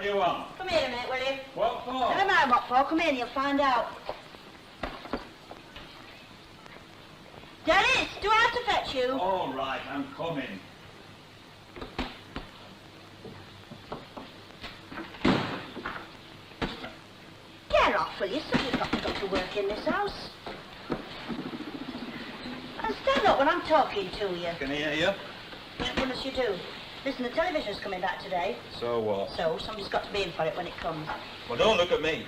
do you want? Come here a minute, will you? What for? Never mind what for. Come in and you'll find out. Dennis, do I have to fetch you? All right, I'm coming. Get off, will you? Somebody's got to go to work in this house. And stand up when I'm talking to you. Can I hear you? What must you do? Listen, the television's coming back today. So what? So, somebody's got to be in for it when it comes. Well, don't look at me.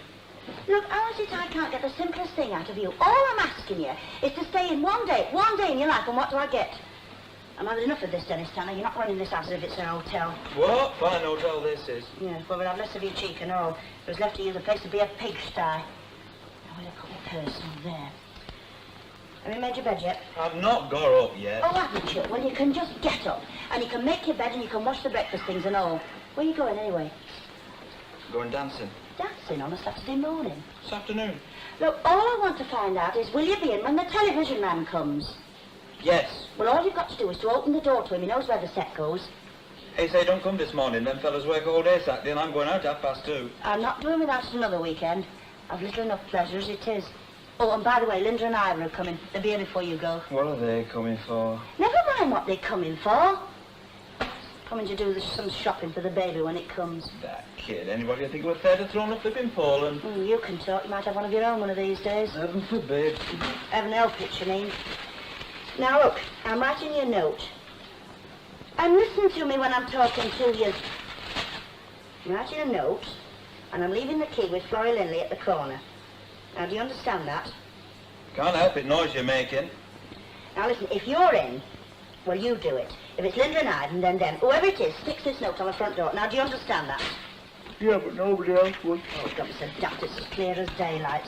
Look, how is it I can't get the simplest thing out of you? All I'm asking you is to stay in one day in your life, and what do I get? I'm having enough of this, Dennis Tanner. You're not running this house as if it's a hotel. What? Fine hotel this is. Yeah, well, we'll have less of your cheek and all. If it was left to you, the place would be a pigsty. Now, where'd I put my purse? Oh, there. Have you made your bed yet? I've not got up yet. Oh, haven't you? Well, you can just get up, and you can make your bed, and you can wash the breakfast things and all. Where are you going, anyway? Going dancing. Dancing on a Saturday morning? This afternoon. Look, all I want to find out is, will you be in when the television man comes? Yes. Well, all you've got to do is to open the door to him. He knows where the set goes. He say don't come this morning. Them fellas work all day Saturday, and I'm going out 2:30. I'm not doing without it another weekend. I've little enough pleasure as it is. Oh, and by the way, Linda and Ira are coming. They'll be here before you go. What are they coming for? Never mind what they're coming for. Coming to do some shopping for the baby when it comes. That kid. Anybody would think it was fair to throw him a flipping Poland? You can talk. You might have one of your own one of these days. Heaven forbid. Heaven help it, you mean. Now, look, I'm writing you a note. And listen to me when I'm talking to you. I'm writing a note, and I'm leaving the key with Florrie Linley at the corner. Now, do you understand that? Can't help it, noise you're making. Now, listen, if you're in, well, you do it. If it's Linda and I, and then them, whoever it is, sticks this note on the front door. Now, do you understand that? Yeah, but nobody else would. Oh, don't be so daft. It's as clear as daylight.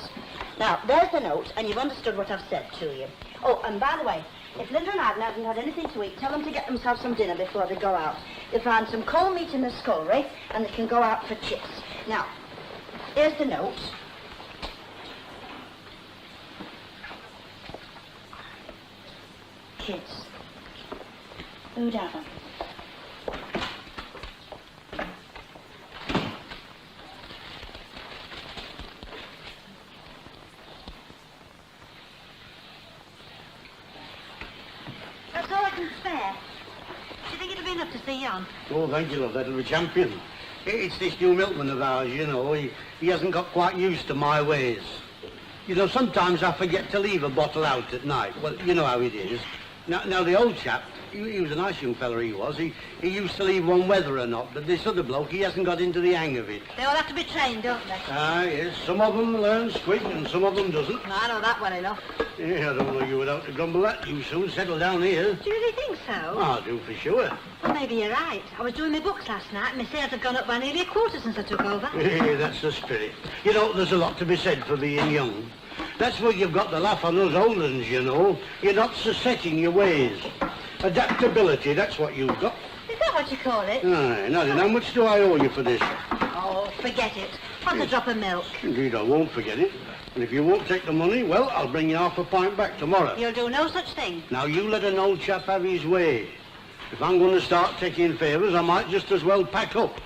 Now, there's the note, and you've understood what I've said to you. Oh, and by the way, if Linda and I haven't had anything to eat, tell them to get themselves some dinner before they go out. They'll find some cold meat in the scullery, and they can go out for chips. Now, here's the note. Kids. Who'd have them? That's all I can spare. Do you think it'll be enough to see you on? Oh, thank you, love. That'll be champion. It's this new milkman of ours, you know. He hasn't got quite used to my ways. You know, sometimes I forget to leave a bottle out at night. Well, you know how it is. Now the old chap, he was a nice young fella, he was. He used to leave one whether or not, but this other bloke, he hasn't got into the hang of it. They all have to be trained, don't they? Ah, yes. Some of them learns quick and some of them doesn't. I know that well enough. Yeah, I don't know you without to grumble that. You soon settle down here. Do you really think so? I do for sure. Well, maybe you're right. I was doing my books last night, and my sales have gone up by nearly a quarter since I took over. Yeah, that's the spirit. You know, there's a lot to be said for being young. That's what you've got to laugh on us old uns, you know. You're not so set in your ways. Adaptability, that's what you've got. Is that what you call it? Aye, now then, how much do I owe you for this? Oh, forget it. What's a drop of milk? Indeed, I won't forget it. And if you won't take the money, well, I'll bring you half a pint back tomorrow. You'll do no such thing. Now, you let an old chap have his way. If I'm going to start taking favours, I might just as well pack up.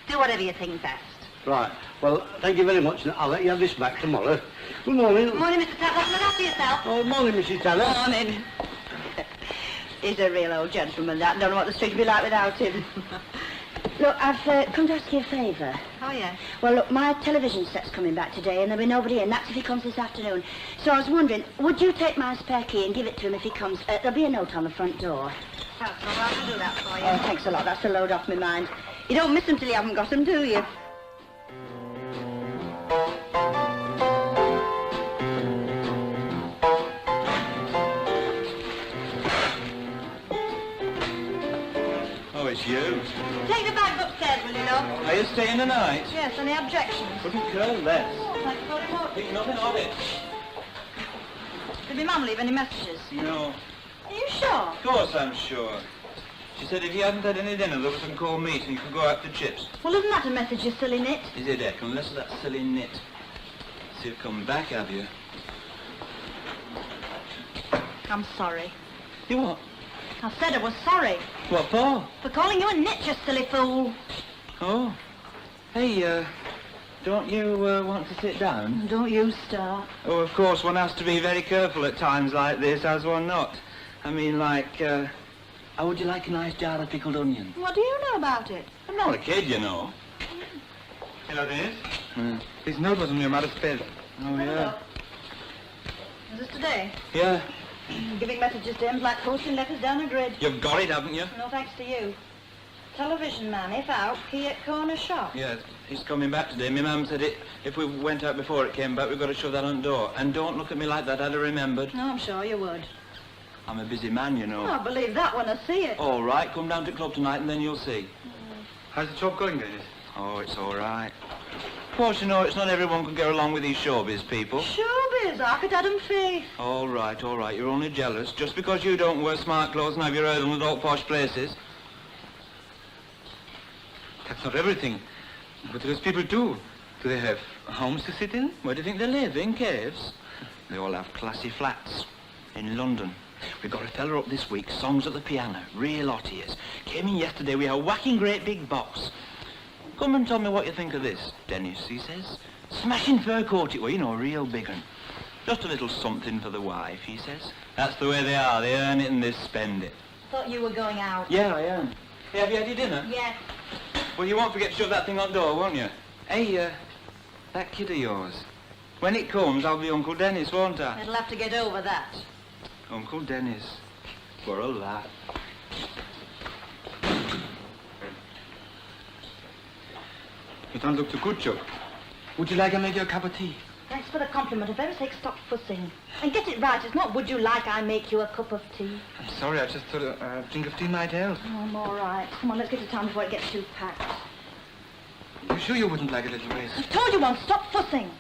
Do whatever you think best. Right. Well, thank you very much. I'll let you have this back tomorrow. Good morning. Good morning, Mr. Taylor. Look after yourself. Oh, morning, Mrs. Taylor. Morning. He's a real old gentleman, that. Don't know what the street would be like without him. Look, I've come to ask you a favour. Oh, yeah? Well, look, my television set's coming back today, and there'll be nobody in. That's if he comes this afternoon. So I was wondering, would you take my spare key and give it to him if he comes? There'll be a note on the front door. That's all right. I'll do that for you. Oh, thanks a lot. That's a load off my mind. You don't miss them till you haven't got them, do you? Oh, it's you. Take the bags upstairs, will you, love? Are you staying the night? Yes, any objections? Couldn't care less. Oh, thank you very much. Think nothing of it. Did my mum leave any messages? No. Are you sure? Of course I'm sure. She said if you hadn't had any dinner, there was some cold meat and you could go out for chips. Well, isn't that a message, you silly nit? Is it, Eck? Unless that silly nit. So you've come back, have you? I'm sorry. You what? I said I was sorry. What for? For calling you a nit, you silly fool. Oh. Hey, don't you want to sit down? Don't you start. Oh, of course, one has to be very careful at times like this, has one not? I mean, like, how would you like a nice jar of pickled onion? What do you know about it? I'm not a kid, you know. Hello, Dennis. This note was on your mother's bed. Oh, yeah. Is this today? Yeah. Giving messages to him like posting letters down a grid. You've got it, haven't you? No thanks to you. Television man, if out, key at corner shop. Yes, he's coming back today. My mum said if we went out before it came back, we've got to shut that on the door. And don't look at me like that, I'd have remembered. No, I'm sure you would. I'm a busy man, you know. I'll believe that when I see it. All right, come down to the club tonight and then you'll see. How's the job going, Dennis? Oh, it's all right. Of course, you know, it's not everyone can get along with these showbiz people. Showbiz, I could add 'em faith. All right, you're only jealous. Just because you don't wear smart clothes and have your head on the all posh places. That's not everything. What do those people do? Do they have homes to sit in? Where do you think they live? In caves? They all have classy flats. In London. We've got a fella up this week, songs at the piano, real hot ears. Came in yesterday with a whacking great big box. Come and tell me what you think of this, Dennis, he says. Smashing fur coat it, well, you know, real big un. Just a little something for the wife, he says. That's the way they are. They earn it and they spend it. Thought you were going out. Yeah, I am. Hey, have you had your dinner? Yeah. Well, you won't forget to shut that thing on the door, won't you? Hey, that kid of yours. When it comes, I'll be Uncle Dennis, won't I? It'll have to get over that. Uncle Dennis. For a laugh. You don't look too good, Joe. Would you like I make you a cup of tea? Thanks for the compliment. For heaven's sake, stop fussing. And get it right. It's not would you like I make you a cup of tea. I'm sorry, I just thought a drink of tea might help. Oh, I'm all right. Come on, let's get to town before it gets too packed. You sure you wouldn't like a little race? I've told you once, stop fussing.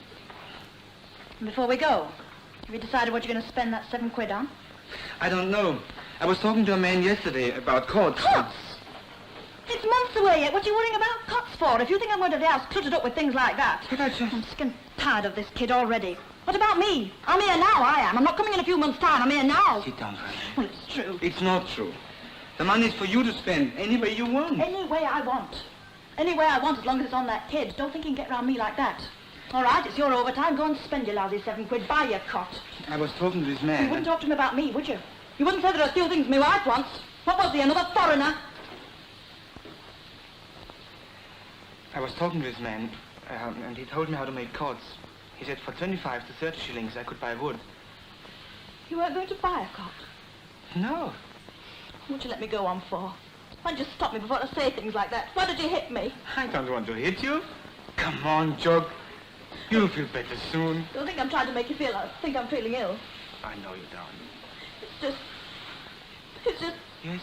And before we go, have you decided what you're going to spend that £7 on? I don't know. I was talking to a man yesterday about courts. Cots? It's months away yet. What are you worrying about cots for? If you think I'm going to the house cluttered up with things like that. But I just... I'm sick and tired of this kid already. What about me? I'm here now, I am. I'm not coming in a few months' time. I'm here now. Sit down, Franny. Well, it's true. It's not true. The money's for you to spend any way you want. Any way I want. Any way I want, as long as it's on that kid. Don't think you can get round me like that. All right, it's your overtime. Go and spend your lousy £7. Buy your cot. I was talking to this man. You wouldn't talk to him about me, would you? You wouldn't say there are a few things my wife wants. What was he, another foreigner? I was talking to this man, and he told me how to make cords. He said for 25 to 30 shillings I could buy wood. You weren't going to buy a cot. No. What'd you let me go on for? Why did you stop me before I say things like that? Why did you hit me? I don't want to hit you. Come on, Jug. You'll feel better soon. Don't think I'm trying to make you feel think I'm feeling ill. I know you don't. It's just... Yes?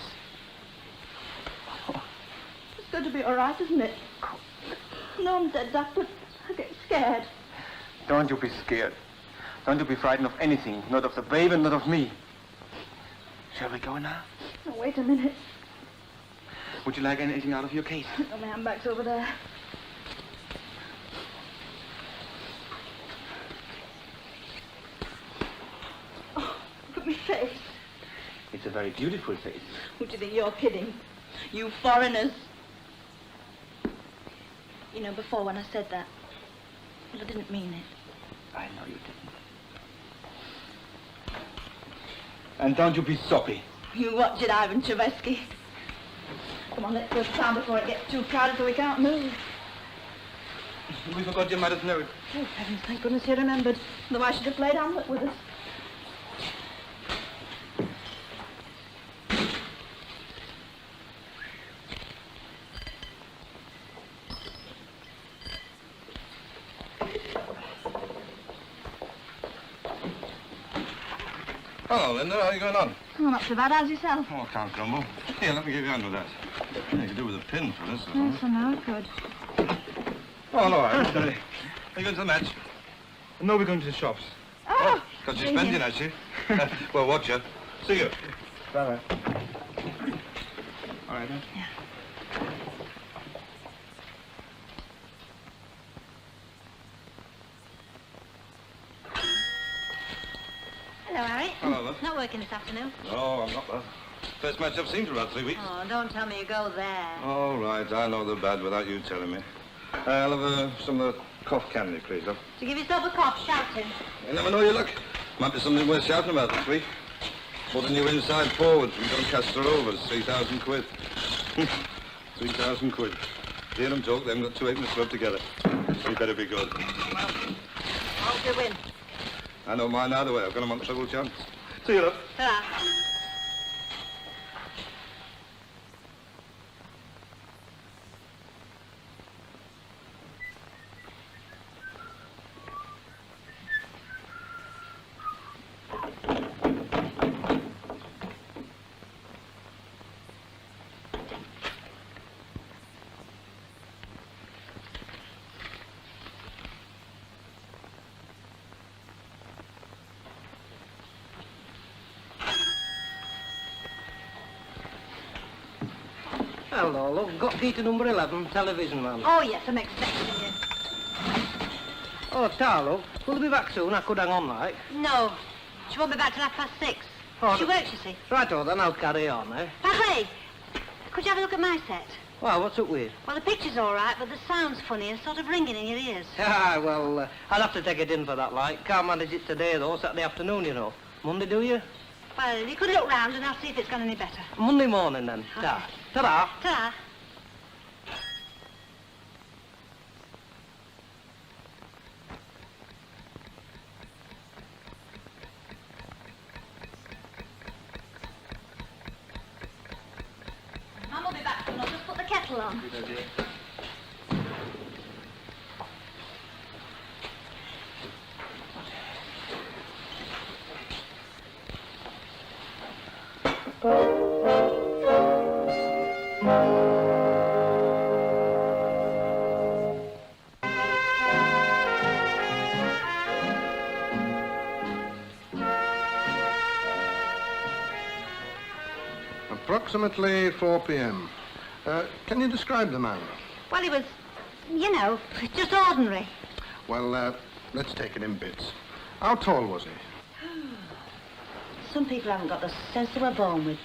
It's going to be all right, isn't it? No, I'm dead, Doc, but I get scared. Don't you be scared. Don't you be frightened of anything. Not of the babe and not of me. Shall we go now? Oh, wait a minute. Would you like anything out of your case? Oh, my handbag's over there. Oh, look at my face. It's a very beautiful face. Who do you think you're kidding? You foreigners. You know, before when I said that, well, I didn't mean it. I know you didn't. And don't you be soppy. You watch it, Ivan Chevesky. Come on, let's go to town before it gets too crowded so we can't move. We forgot your mother's note. Oh, heavens, thank goodness he remembered. Otherwise she'd have played Hamlet with us. Hello, Linda. How are you going on? Oh, not so bad. How's yourself? Oh, I can't grumble. Here, let me give you a hand with that. You could do with a pin for this. Yes, I know, good. Oh, no, I'm sorry. Are you going to the match? No, we're going to the shops. Oh, Got you spending, I see. Well, watch you. See you. Bye-bye. All right, then. Yeah. Hello, Harry. Hello, love. Not working this afternoon? No, I'm not, love. First match I've seen for about 3 weeks. Oh, don't tell me you go there. All right, I know the bad without you telling me. I'll have some of the cough candy, please, love. To give yourself a cough, shouting. You never know your luck. Might be something worth shouting about this week. Bought a new inside forward from Doncaster Rovers, 3,000 quid. 3,000 quid. Hear them talk, they haven't got 2 halfpenny to rub together. You better be good. Well, I hope you win. I don't mind either way. I've got them on the treble chance. See you, love. Ta-ra. Hello, love. Got key to number 11, television man. Oh, yes, I'm expecting you. Oh, Tarlo, will they be back soon? I could hang on, like. No, she won't be back till 6:30. Oh, She works, you see. Right-o, then I'll carry on, eh? Padre, could you have a look at my set? Well, what's up with? Well, the picture's all right, but the sound's funny and sort of ringing in your ears. Ah, well, I'll have to take it in for that, like. Can't manage it today, though. Saturday afternoon, you know. Monday, do you? Well, you could look round and I'll see if it's gone any better. Monday morning, then. Ta. Ta-ra. Ta-ra. Mum will be back soon. I'll just put the kettle on. Good idea. Approximately 4 p.m. Can you describe the man? Well, he was, you know, just ordinary. Well, let's take it in bits. How tall was he? Some people haven't got the sense they were born with.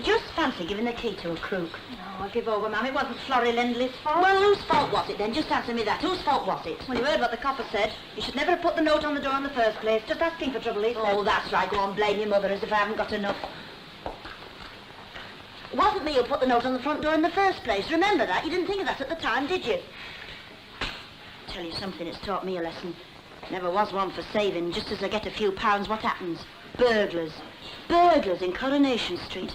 Just fancy giving the key to a crook. No, I'll give over, Ma'am. It wasn't Florrie Lindley's fault. Well, whose fault was it then? Just answer me that. Whose fault was it? Well, you heard what the copper said. You should never have put the note on the door in the first place. Just asking for trouble, he said. Oh, that's right. Go on, blame your mother as if I haven't got enough. It wasn't me who put the note on the front door in the first place. Remember that? You didn't think of that at the time, did you? Tell you something, it's taught me a lesson. Never was one for saving. Just as I get a few pounds, what happens? Burglars. Burglars in Coronation Street.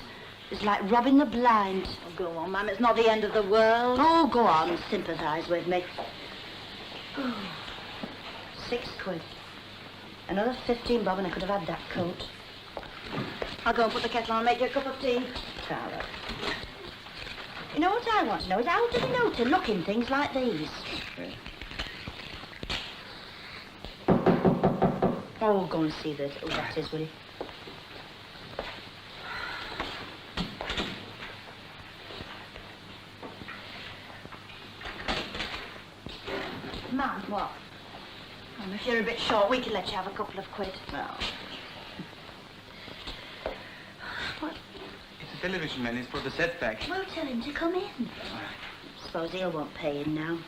It's like robbing the blind. Oh, go on, Ma'am. It's not the end of the world. Oh, go on. Sympathise with me. Oh, 6 quid. Another 15 bob and I could have had that coat. I'll go and put the kettle on and make you a cup of tea. Tara. You know what I want to know is how do they know to look in things like these? Oh, go and see who that is, will you? Ma'am, what? If you're a bit short, we can let you have a couple of quid. No. What? It's the television man. He's brought the set back. Well, tell him to come in. Suppose he'll want paying now.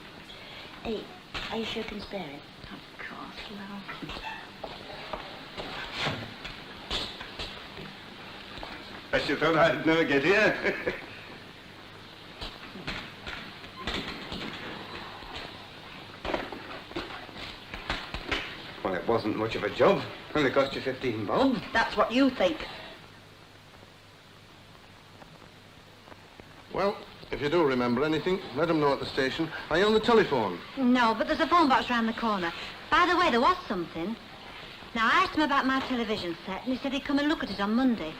Hey, are you sure you can spare it? Of course, love. I should thought I'd never get here. Well, it wasn't much of a job. Only cost you 15 bob. That's what you think. Well, if you do remember anything, let them know at the station. Are you on the telephone? No, but there's a phone box round the corner. By the way, there was something. Now, I asked him about my television set, and he said he'd come and look at it on Monday.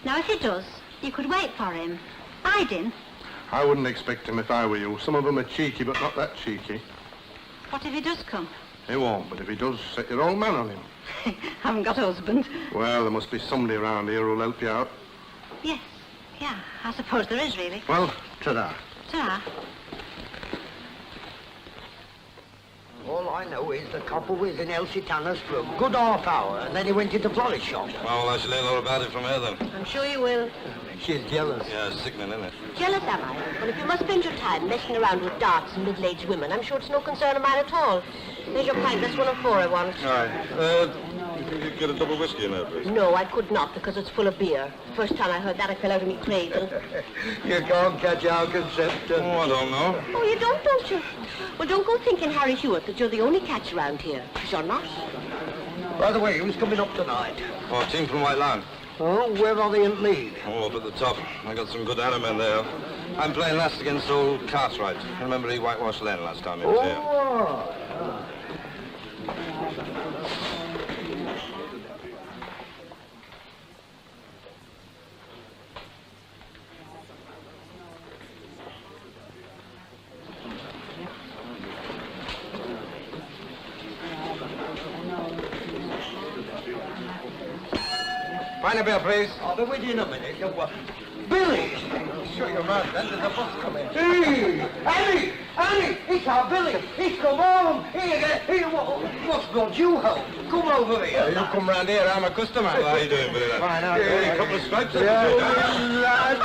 Now, if he does, you could wait for him. I'd in. I wouldn't expect him if I were you. Some of them are cheeky, but not that cheeky. What if he does come? He won't, but if he does, set your old man on him. Haven't got a husband. Well, there must be somebody around here who'll help you out. Yes, yeah, I suppose there is, really. Well, ta-da. Ta-ra. All I know is the copper was in Elsie Tanner's for a good half hour, and then he went into Florrie's shop. Well, I shall learn all about it from her then. I'm sure you will. She's jealous. Yeah, it's sickening, isn't it? Jealous, am I? Well, if you must spend your time messing around with darts and middle-aged women, I'm sure it's no concern of mine at all. There's your pint. That's 1 of 4 I want. All right. You think you'd get a double whiskey in there, please? No, I could not, because it's full of beer. First time I heard that, I fell out of my cradle. You can't catch our concept. Oh, I don't know. Oh, you don't you? Well, don't go thinking, Harry Hewitt, that you're the only catch around here, because you're not. By the way, who's coming up tonight? Oh, a team from White Line. Oh, where are they in league? Oh, up at the top. I got some good Aramen there. I'm playing last against old Cartwright. Remember he whitewashed Len last time he was here? Oh, Find a beer, please. I'll be with you in a minute. Billy! Sure you're mad, then. There's a bus coming. Hey! Annie! Annie! It's our Billy! He's come home! Here, what's brought you home? Come over here. You come round here, I'm a customer. How are you doing, Billy? Fine, how A couple of stripes. Lad,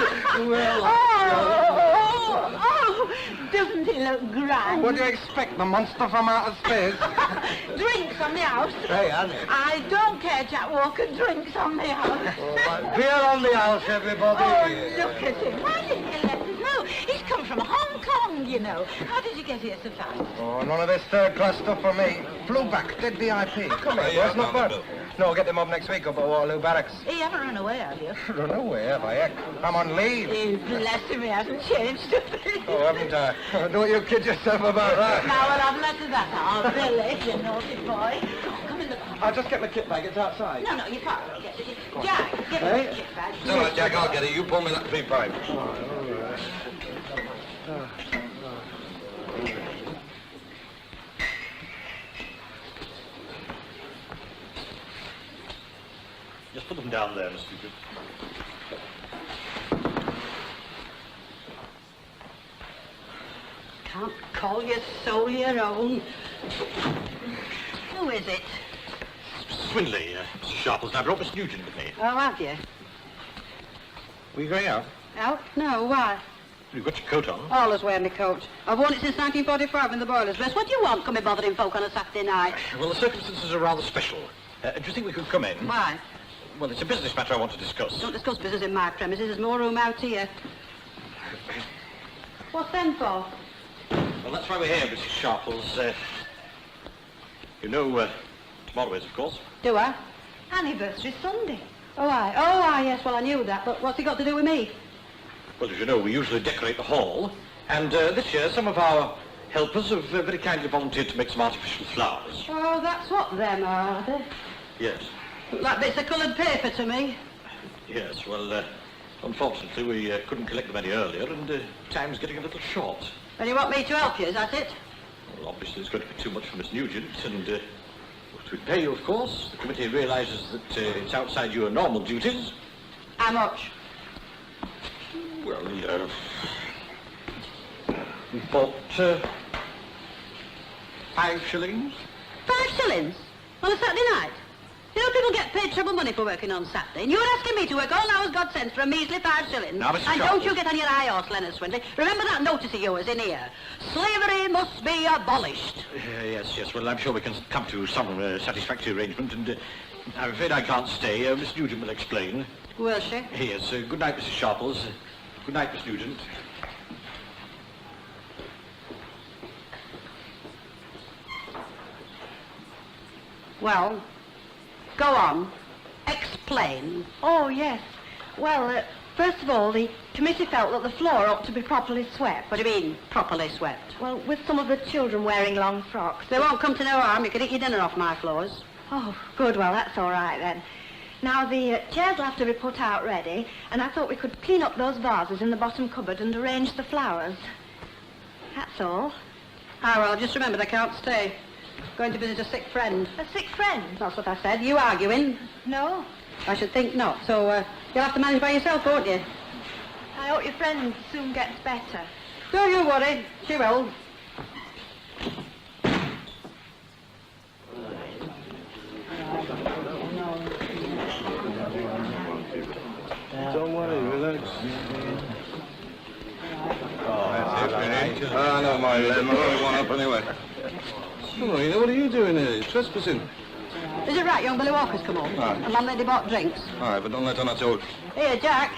Doesn't he look grand? What do you expect, the monster from outer space? Drinks on the house. Hey, Annie. I don't care, Jack Walker. Drinks on the house. Beer on the house, everybody. Oh, look at him. Why didn't you let us know? He's come from Hong Kong, you know. How did you get here so fast? Oh, none of this third-class stuff for me. Flew back, dead VIP. Come here, yeah, boys, not bad. No, get them up next week up at Waterloo Barracks. You haven't run away, have you? Run away, have I? Heck, I'm on leave. Bless him, he hasn't changed a thing. Oh, haven't I? Don't you kid yourself about that. Now, well, I've let that out. Billy, you naughty boy. Come in the... I'll just get my kit bag, it's outside. No, you can't get it. Jack, get me the kit bag. It's all right, Jack, I'll get it. You pull me that 3 pipe. Just put them down there, Mr. Duke. Can't call your soul your own. Who is it? Swindley, Mr. Sharples. I brought Miss Nugent with me. Oh, have you? Were you going out? Out? No, why? You've got your coat on. Always wear my coat. I've worn it since 1945 in the boiler's best. What do you want, coming bothering folk on a Saturday night? Well, the circumstances are rather special. Do you think we could come in? Why? Well, it's a business matter I want to discuss. Don't discuss business in my premises. There's more room out here. What's them for? Well, that's why we're here, Mrs. Sharples. You know, tomorrow is, of course. Do I? Anniversary Sunday. Oh, aye, yes, well, I knew that. But what's it got to do with me? Well, as you know, we usually decorate the hall. And this year, some of our helpers have very kindly volunteered to make some artificial flowers. Oh, that's what them are they? Yes. Look like bits of coloured paper to me. Yes, well, unfortunately, we couldn't collect them any earlier, and time's getting a little short. And you want me to help you, is that it? Well, obviously, it's going to be too much for Miss Nugent, and to pay you, of course. The committee realises that it's outside your normal duties. How much? Well, we bought 5 shillings. 5 shillings? On a Saturday night? You know, people get paid treble money for working on Saturday, and you're asking me to work all hours God sends for a measly 5 shillings. Now, Mr. And Sharples. don't you get on your high horse, Leonard Swindley. Remember that notice of yours in here. Slavery must be abolished. Yes, well, I'm sure we can come to some satisfactory arrangement, and I'm afraid I can't stay. Miss Nugent will explain. Will she? Yes, good night, Mrs. Sharples. Good night, Miss Nugent. Well, go on. Explain. Oh, yes. Well, first of all, the committee felt that the floor ought to be properly swept. What do you mean, properly swept? Well, with some of the children wearing long frocks. They won't come to no harm. You can eat your dinner off my floors. Oh, good. Well, that's all right, then. Now, the chairs will have to be put out ready, and I thought we could clean up those vases in the bottom cupboard and arrange the flowers. That's all. Ah, well, just remember they can't stay. Going to visit a sick friend. A sick friend? That's what I said. You arguing? No. I should think not. So, you'll have to manage by yourself, won't you? I hope your friend soon gets better. Don't you worry. She will. Don't worry, relax. Ah, no, my lad, I'm only one up anyway. Come on, you know, what are you doing here? You're trespassing. Is it right, young Billy Walker's come home? Aye. And landlady bought drinks. All right, but don't let on at all. Here, Jack.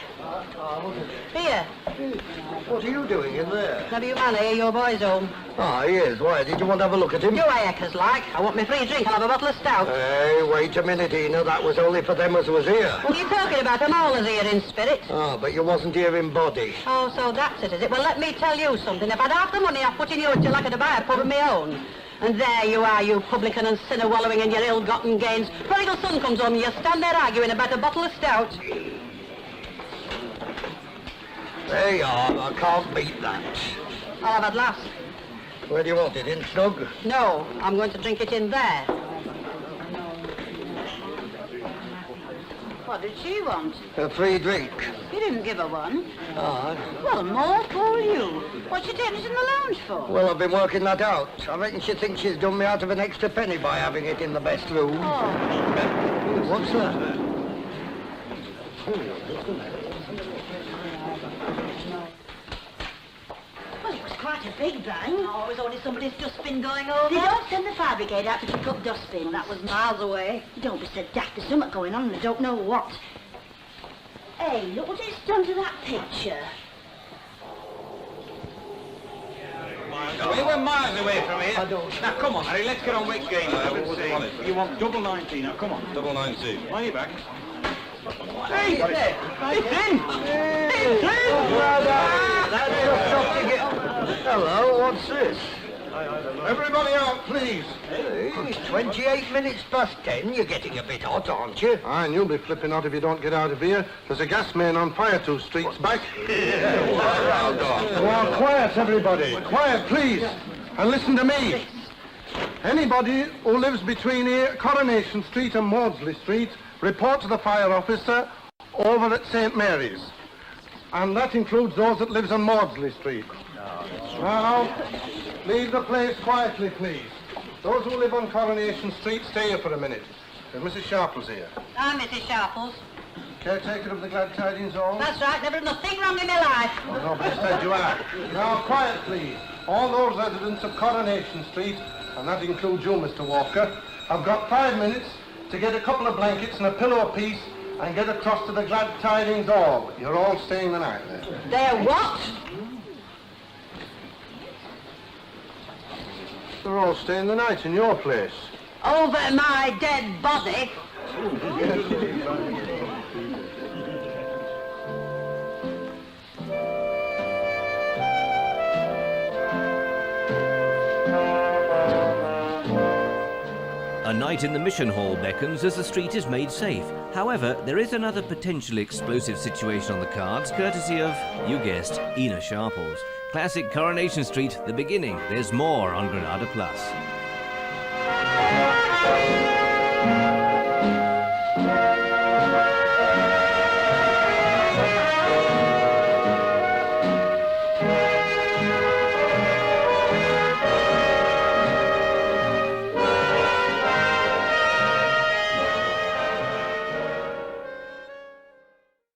Here. What are you doing in there? Now, you man here, your boy's home. Ah, he is. Why, did you want to have a look at him? Do I, Eckers, like? I want my free drink. I'll have a bottle of stout. Hey, wait a minute, Ena. That was only for them as was here. What are you talking about? I'm all as here in spirit. Ah, but you wasn't here in body. Oh, so that's it, is it? Well, let me tell you something. If I'd half the money I've put in your till I could buy a pub of my own. And there you are, you publican and sinner wallowing in your ill-gotten gains. Prodigal son comes home and you stand there arguing about a bottle of stout. There you are. I can't beat that. I'll have it last. Where do you want it? In snug? No, I'm going to drink it in there. What did she want? A free drink. You didn't give her one. Ah. Well, more for you. What's she taking it in the lounge for? Well, I've been working that out. I reckon she thinks she's done me out of an extra penny by having it in the best room. Oh. What's that? Well, it was quite a big bang. Oh, it was only somebody's dustbin going over. They don't send the fire brigade out to pick up dustbins. That was miles away. Don't be so daft. There's something going on and I don't know what. Hey, look what it's done to that picture. We were miles away from here. I don't. Now, come on, Harry, let's get on with game. What do you want it? You want double 19, now, come on. Double 19. Are you back? Hey, it's in! It's in! Hello, what's this? Everybody out, please. Hey, it's 28 minutes past 10. You're getting a bit hot, aren't you? Aye, and you'll be flipping out if you don't get out of here. There's a gas main on fire 2 streets back. Now, quiet, everybody. Quiet, please. And listen to me. Anybody who lives between here, Coronation Street and Maudsley Street, report to the fire officer over at St. Mary's. And that includes those that lives on Maudsley Street. Now, leave the place quietly, please. Those who live on Coronation Street, stay here for a minute. Mrs. Sharple's here. I'm Mrs. Sharples. Caretaker of the Glad Tidings Hall? That's right, never done a thing wrong in my life. Oh, no, but instead you are. Now, quiet, please. All those residents of Coronation Street, and that includes you, Mr. Walker, have got 5 minutes to get a couple of blankets and a pillow apiece and get across to the Glad Tidings Hall. You're all staying the night there. They're what? They're all staying the night in your place. Over my dead body. A night in the Mission Hall beckons as the street is made safe. However, there is another potentially explosive situation on the cards, courtesy of, you guessed, Ena Sharples. Classic Coronation Street, the beginning. There's more on Granada Plus.